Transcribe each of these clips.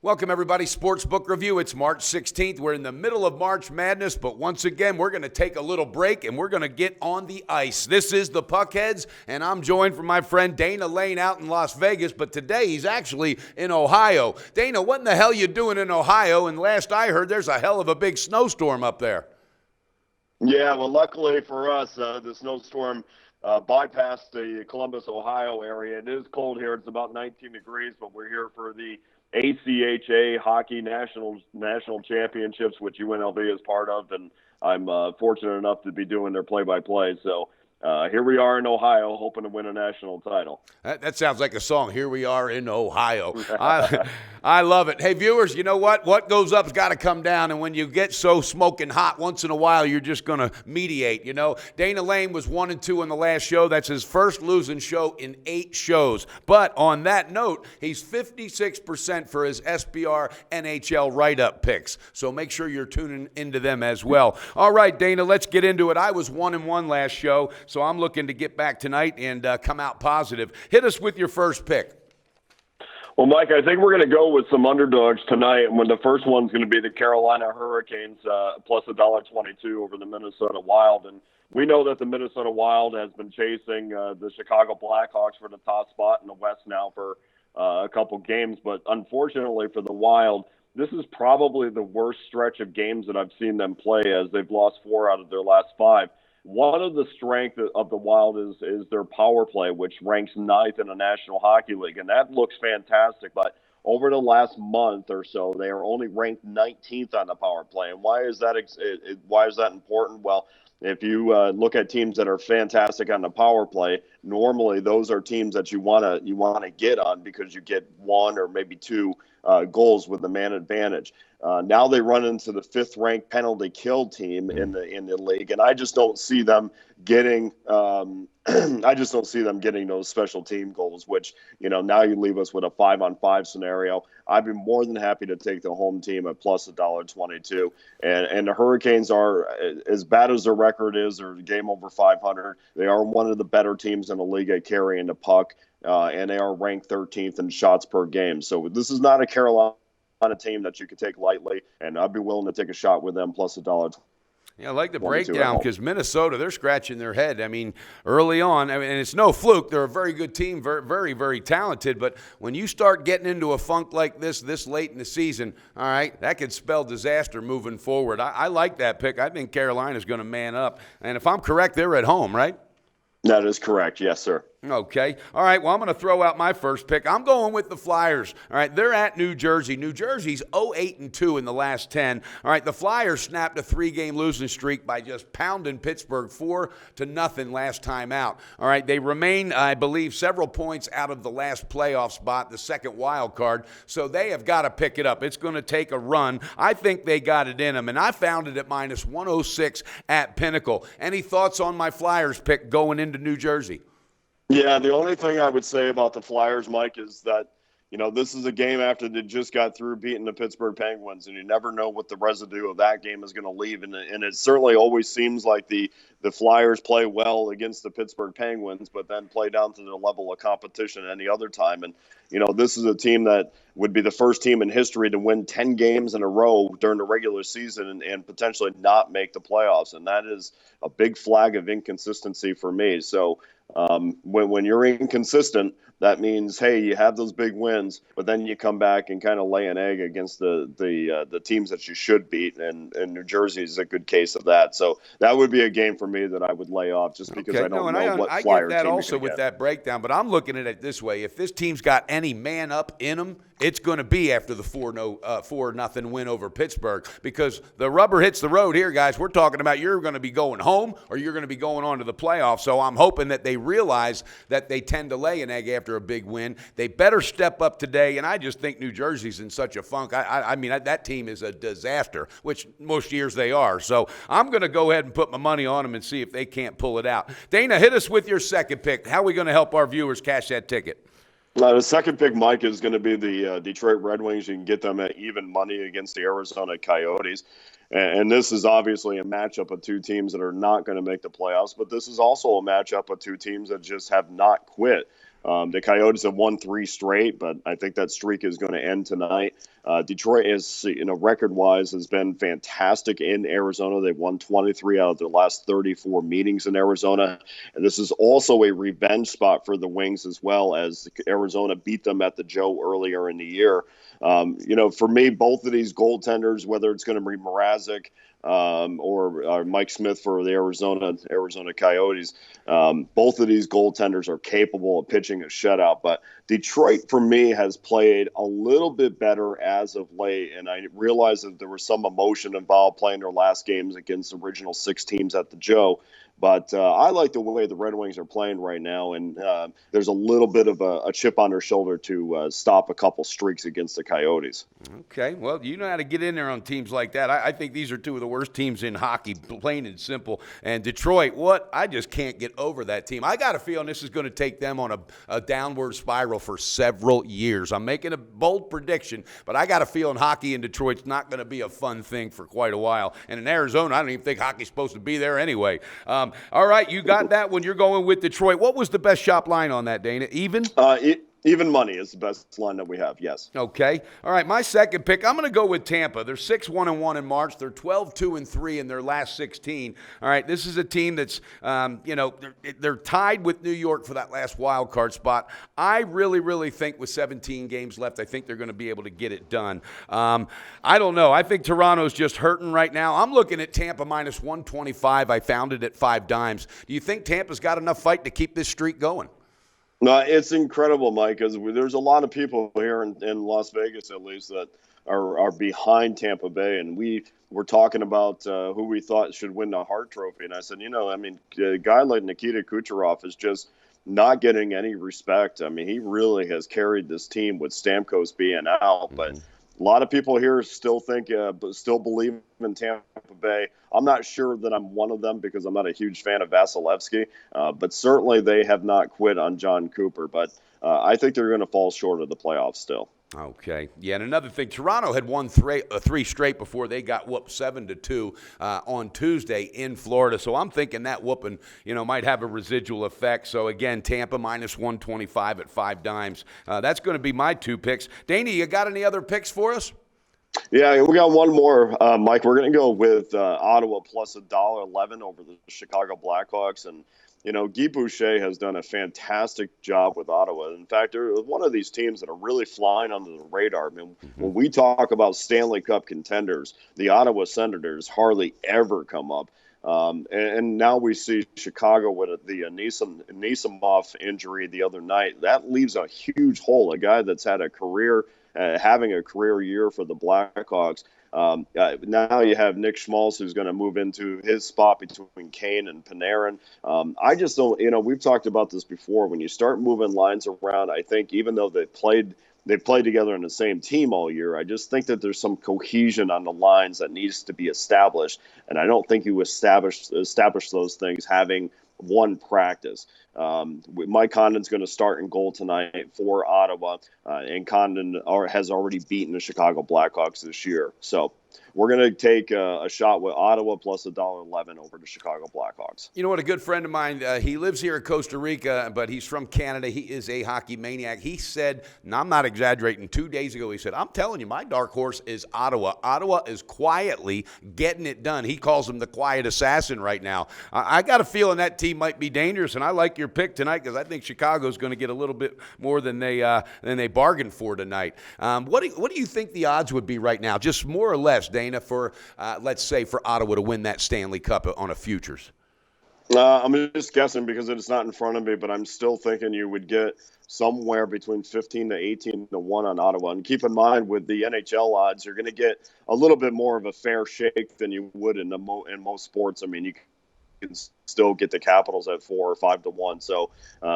Welcome, everybody. Sportsbook Review. It's March 16th. We're in the middle of March Madness, but once again, we're going to take a little break and we're going to get on the ice. This is the Puckheads, and I'm joined from my friend Dana Lane out in Las Vegas, but today he's actually in Ohio. Dana, what in the hell you doing in Ohio? And last I heard, there's a hell of a big snowstorm up there. Yeah, well, luckily for us, the snowstorm bypassed the Columbus, Ohio area. It is cold here. It's about 19 degrees, but we're here for the ACHA Hockey National Championships, which UNLV is part of, and I'm fortunate enough to be doing their play-by-play. So here we are in Ohio, hoping to win a national title. That sounds like a song. Here we are in Ohio. I love it. Hey, viewers, you know what? What goes up's got to come down, and when you get so smoking hot, once in a while, you're just going to mediate, you know? Dana Lane was 1-2 in the last show. That's his first losing show in 8 shows. But on that note, he's 56% for his SBR NHL write-up picks. So make sure you're tuning into them as well. All right, Dana, let's get into it. I was 1-1 last show, so I'm looking to get back tonight and come out positive. Hit us with your first pick. Well, Mike, I think we're going to go with some underdogs tonight. When the first one's going to be the Carolina Hurricanes plus $1.22 over the Minnesota Wild. And we know that the Minnesota Wild has been chasing the Chicago Blackhawks for the top spot in the West now for a couple games. But unfortunately for the Wild, this is probably the worst stretch of games that I've seen them play, as they've lost 4 out of their last 5. One of the strengths of the Wild is their power play, which ranks 9th in the National Hockey League, and that looks fantastic. But over the last month or so, they are only ranked 19th on the power play. And why is that? Why is that important? Well, if you look at teams that are fantastic on the power play, normally those are teams that you wanna get on because you get 1 or maybe 2 goals with the man advantage. Now they run into the 5th-ranked penalty kill team in the league, and I just don't see them getting. I just don't see them getting those special team goals. Which, you know, now you leave us with a 5-on-5 scenario. I'd be more than happy to take the home team at plus $1.22. And the Hurricanes are, as bad as their record is, they're a game over 500. They are one of the better teams in the league at carrying the puck, and they are ranked 13th in shots per game. So this is not a Carolina team that you could take lightly, and I'd be willing to take a shot with them plus $1. Yeah, I like the breakdown because Minnesota, they're scratching their head. I mean, early on, and it's no fluke. They're a very good team, very, very, very talented. But when you start getting into a funk like this late in the season, all right, that could spell disaster moving forward. I like that pick. I think Carolina's going to man up. And if I'm correct, they're at home, right? That is correct. Yes, sir. Okay. All right. Well, I'm going to throw out my first pick. I'm going with the Flyers. All right. They're at New Jersey. New Jersey's 0-8-2 in the last 10. All right. The Flyers snapped a 3-game losing streak by just pounding Pittsburgh 4-0 last time out. All right. They remain, I believe, several points out of the last playoff spot, the second wild card. So they have got to pick it up. It's going to take a run. I think they got it in them, and I found it at minus 106 at Pinnacle. Any thoughts on my Flyers pick going into New Jersey? Yeah, the only thing I would say about the Flyers, Mike, is that, you know, this is a game after they just got through beating the Pittsburgh Penguins, and you never know what the residue of that game is going to leave. And it certainly always seems like the Flyers play well against the Pittsburgh Penguins, but then play down to the level of competition any other time. And, you know, this is a team that would be the first team in history to win 10 games in a row during the regular season and potentially not make the playoffs. And that is a big flag of inconsistency for me. So, when you're inconsistent, that means, hey, you have those big wins, but then you come back and kind of lay an egg against the teams that you should beat, and New Jersey is a good case of that. So that would be a game for me that I would lay off just because I don't know what Flyer team I get that also with that breakdown, but I'm looking at it this way. If this team's got any man up in them, it's going to be after the 4-0 win over Pittsburgh, because the rubber hits the road here, guys. We're talking about you're going to be going home or you're going to be going on to the playoffs. So I'm hoping that they realize that they tend to lay an egg after a big win. They better step up today, and I just think New Jersey's in such a funk. I mean, that team is a disaster, which most years they are. So I'm going to go ahead and put my money on them and see if they can't pull it out. Dana, hit us with your second pick. How are we going to help our viewers cash that ticket? The second pick, Mike, is going to be the Detroit Red Wings. You can get them at even money against the Arizona Coyotes. And this is obviously a matchup of 2 teams that are not going to make the playoffs, but this is also a matchup of 2 teams that just have not quit. The Coyotes have won 3 straight, but I think that streak is going to end tonight. Detroit is, record-wise, has been fantastic in Arizona. They've won 23 out of their last 34 meetings in Arizona. And this is also a revenge spot for the Wings as well, as Arizona beat them at the Joe earlier in the year. For me, both of these goaltenders, whether it's going to be Mrazek or Mike Smith for the Arizona Coyotes, both of these goaltenders are capable of pitching a shutout. But Detroit, for me, has played a little bit better as of late, and I realize that there was some emotion involved playing their last games against the original 6 teams at the Joe. But I like the way the Red Wings are playing right now, and there's a little bit of a chip on their shoulder to stop a couple streaks against the Coyotes. Okay, well, you know how to get in there on teams like that. I think these are 2 of the worst teams in hockey, plain and simple. And Detroit, I just can't get over that team. I got a feeling this is going to take them on a downward spiral for several years. I'm making a bold prediction, but I got a feeling hockey in Detroit's not going to be a fun thing for quite a while. And in Arizona, I don't even think hockey's supposed to be there anyway. All right, you got that one. You're going with Detroit. What was the best shop line on that, Dana? Even? Even money is the best line that we have, yes. Okay. All right, my second pick, I'm going to go with Tampa. They're 6-1-1 in March. They're 12-2-3 in their last 16. All right, this is a team that's, they're tied with New York for that last wild card spot. I really, really think with 17 games left, I think they're going to be able to get it done. I don't know. I think Toronto's just hurting right now. I'm looking at Tampa minus 125. I found it at 5 dimes. Do you think Tampa's got enough fight to keep this streak going? No, it's incredible, Mike, because there's a lot of people here in Las Vegas, at least, that are behind Tampa Bay, and we were talking about who we thought should win the Hart Trophy, and I said, a guy like Nikita Kucherov is just not getting any respect. I mean, he really has carried this team with Stamkos being out, but a lot of people here still believe in Tampa Bay. I'm not sure that I'm one of them because I'm not a huge fan of Vasilevsky, but certainly they have not quit on John Cooper. But I think they're going to fall short of the playoffs still. Okay. Yeah, and another thing, Toronto had won 3 straight before they got whooped 7-2 on Tuesday in Florida. So I'm thinking that whooping, might have a residual effect. So again, Tampa minus 125 at 5 dimes. That's going to be my 2 picks. Danny, you got any other picks for us? Yeah, we got one more, Mike. We're going to go with Ottawa plus $1.11 over the Chicago Blackhawks, and Guy Boucher has done a fantastic job with Ottawa. In fact, they're one of these teams that are really flying under the radar. I mean, when we talk about Stanley Cup contenders, the Ottawa Senators hardly ever come up. And now we see Chicago with the Anisimov injury the other night. That leaves a huge hole, a guy that's had a career having a career year for the Blackhawks. Now you have Nick Schmaltz, who's going to move into his spot between Kane and Panarin. I just don't, we've talked about this before. When you start moving lines around, I think even though they've played together in the same team all year, I just think that there's some cohesion on the lines that needs to be established. And I don't think you establish those things having one practice. Mike Condon's going to start in goal tonight for Ottawa, and Condon has already beaten the Chicago Blackhawks this year. So we're going to take a shot with Ottawa plus $1.11 over the Chicago Blackhawks. You know what? A good friend of mine, he lives here in Costa Rica, but he's from Canada. He is a hockey maniac. He said, and I'm not exaggerating, 2 days ago, he said, I'm telling you, my dark horse is Ottawa. Ottawa is quietly getting it done. He calls him the quiet assassin right now. I got a feeling that team might be dangerous, and I like your pick tonight because I think Chicago's going to get a little bit more than they bargained for tonight. What do you think the odds would be right now, just more or less, Dana, for let's say for Ottawa to win that Stanley Cup on a futures? I'm just guessing because it's not in front of me, but I'm still thinking you would get somewhere between 15 to 18 to 1 on Ottawa. And keep in mind, with the NHL odds, you're going to get a little bit more of a fair shake than you would in most sports. I mean, you can still get the Capitals at 4 or 5 to 1. So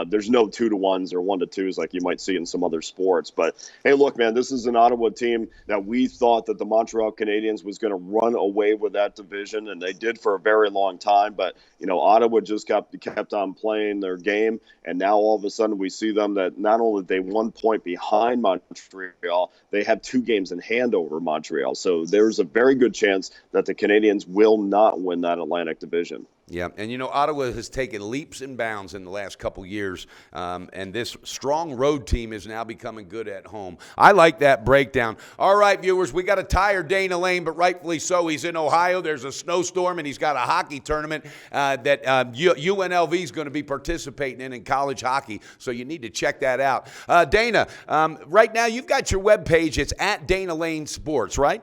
there's no 2 to 1s or 1 to 2s like you might see in some other sports. But hey, look, man, this is an Ottawa team that we thought that the Montreal Canadiens was going to run away with that division, and they did for a very long time. But Ottawa just kept on playing their game, and now all of a sudden we see them that not only they 1 point behind Montreal, they have 2 games in hand over Montreal. So there's a very good chance that the Canadiens will not win that Atlantic division. Yeah, and Ottawa has taken leaps and bounds in the last couple years, and this strong road team is now becoming good at home. I like that breakdown. All right, viewers, we got to tire Dana Lane, but rightfully so. He's in Ohio. There's a snowstorm, and he's got a hockey tournament that UNLV is going to be participating in college hockey, so you need to check that out. Dana, right now you've got your webpage. It's at Dana Lane Sports, right?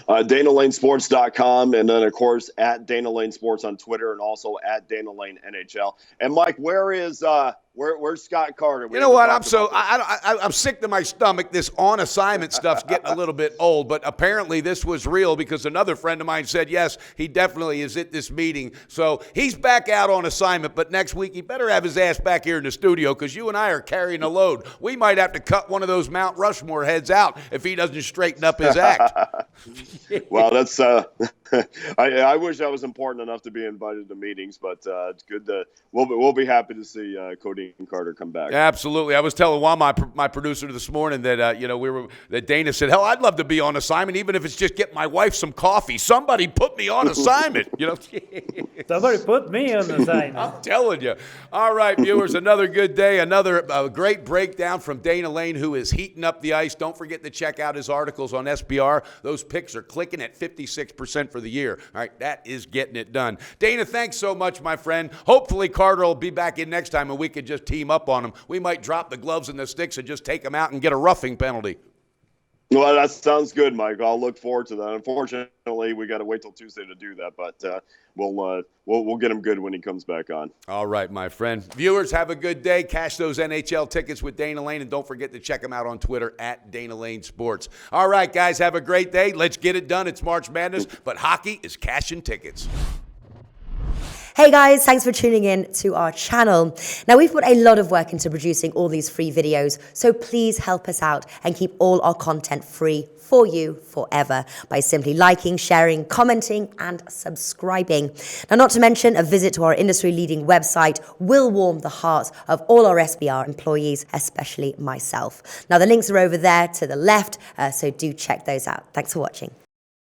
DanaLaneSports.com, and then, of course, at Dana Lane Sports on Twitter, and also at Dana Lane NHL. And, Mike, where's Scott Carter? You know what? I'm sick to my stomach. This on assignment stuff's getting a little bit old, but apparently this was real because another friend of mine said, yes, he definitely is at this meeting. So he's back out on assignment, but next week he better have his ass back here in the studio because you and I are carrying a load. We might have to cut one of those Mount Rushmore heads out if he doesn't straighten up his act. Well, that's I wish I was important enough to be invited to meetings, but it's good that we'll be happy to see Cody and Carter come back. Absolutely. I was telling Juan, my producer, this morning that that Dana said, hell, I'd love to be on assignment, even if it's just get my wife some coffee. Somebody put me on assignment. Somebody put me on assignment. I'm telling you. All right, viewers, another good day, another great breakdown from Dana Lane, who is heating up the ice. Don't forget to check out his articles on SBR. Those picks are clicking at 56% for the year. All right, that is getting it done. Dana, thanks so much, my friend. Hopefully Carter will be back in next time and we could just team up on him. We might drop the gloves and the sticks and just take him out and get a roughing penalty. Well, that sounds good, Mike. I'll look forward to that. Unfortunately, we got to wait till Tuesday to do that, but we'll get him good when he comes back on. All right, my friend. Viewers, have a good day. Cash those NHL tickets with Dana Lane, and don't forget to check him out on Twitter at Dana Lane Sports. All right, guys, have a great day. Let's get it done. It's March Madness, but hockey is cashing tickets. Hey guys, thanks for tuning in to our channel. Now, we've put a lot of work into producing all these free videos, so please help us out and keep all our content free for you forever by simply liking, sharing, commenting, and subscribing. Now, not to mention, a visit to our industry-leading website will warm the hearts of all our SBR employees, especially myself. Now, the links are over there to the left, so do check those out. Thanks for watching.